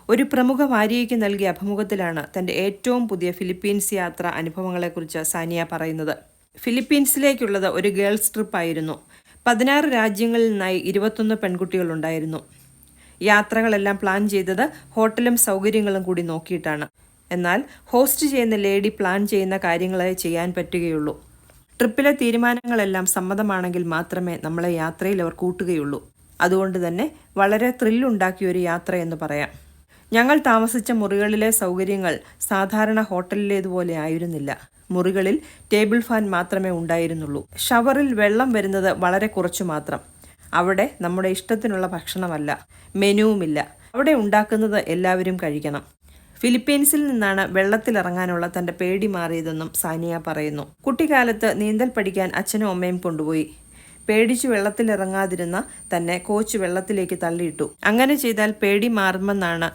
ഒരു പ്രമുഖ വാരികയ്ക്ക് നൽകിയ അഭിമുഖത്തിലാണ് തന്റെ ഏറ്റവും പുതിയ ഫിലിപ്പീൻസ് യാത്ര അനുഭവങ്ങളെക്കുറിച്ച് സാനിയ പറയുന്നത്. ഫിലിപ്പീൻസിലേക്കുള്ളത് ഒരു ഗേൾസ് ട്രിപ്പ് ആയിരുന്നു. 16 രാജ്യങ്ങളിൽ നിന്നായി 21 പെൺകുട്ടികളുണ്ടായിരുന്നു. യാത്രകളെല്ലാം പ്ലാൻ ചെയ്തത് ഹോട്ടലും സൗകര്യങ്ങളും കൂടി നോക്കിയിട്ടാണ്. എന്നാൽ ഹോസ്റ്റ് ചെയ്യുന്ന ലേഡി പ്ലാൻ ചെയ്യുന്ന കാര്യങ്ങളെ ചെയ്യാൻ പറ്റുകയുള്ളൂ. ട്രിപ്പിലെ തീരുമാനങ്ങളെല്ലാം സമ്മതമാണെങ്കിൽ മാത്രമേ നമ്മളെ യാത്രയിൽ അവർ കൂട്ടുകയുള്ളൂ. അതുകൊണ്ട് തന്നെ വളരെ ത്രില്ലുണ്ടാക്കിയൊരു യാത്രയെന്ന് പറയാം. ഞങ്ങൾ താമസിച്ച മുറികളിലെ സൗകര്യങ്ങൾ സാധാരണ ഹോട്ടലിലേതുപോലെ ആയിരുന്നില്ല. മുറികളിൽ ടേബിൾ ഫാൻ മാത്രമേ ഉണ്ടായിരുന്നുള്ളൂ. ഷവറിൽ വെള്ളം വരുന്നത് വളരെ കുറച്ചു മാത്രം. അവിടെ നമ്മുടെ ഇഷ്ടത്തിനുള്ള ഭക്ഷണമല്ല, മെനുവുമില്ല. അവിടെ ഉണ്ടാക്കുന്നത് എല്ലാവരും കഴിക്കണം. ഫിലിപ്പീൻസിൽ നിന്നാണ് വെള്ളത്തിലിറങ്ങാനുള്ള തന്റെ പേടി മാറിയതെന്നും സാനിയ പറയുന്നു. കുട്ടിക്കാലത്ത് നീന്തൽ പഠിക്കാൻ അച്ഛനും അമ്മയും കൊണ്ടുപോയി. പേടിച്ചു വെള്ളത്തിലിറങ്ങാതിരുന്ന തന്നെ കോച്ച് വെള്ളത്തിലേക്ക് തള്ളിയിട്ടു. അങ്ങനെ ചെയ്താൽ പേടി മാറുമെന്നാണ്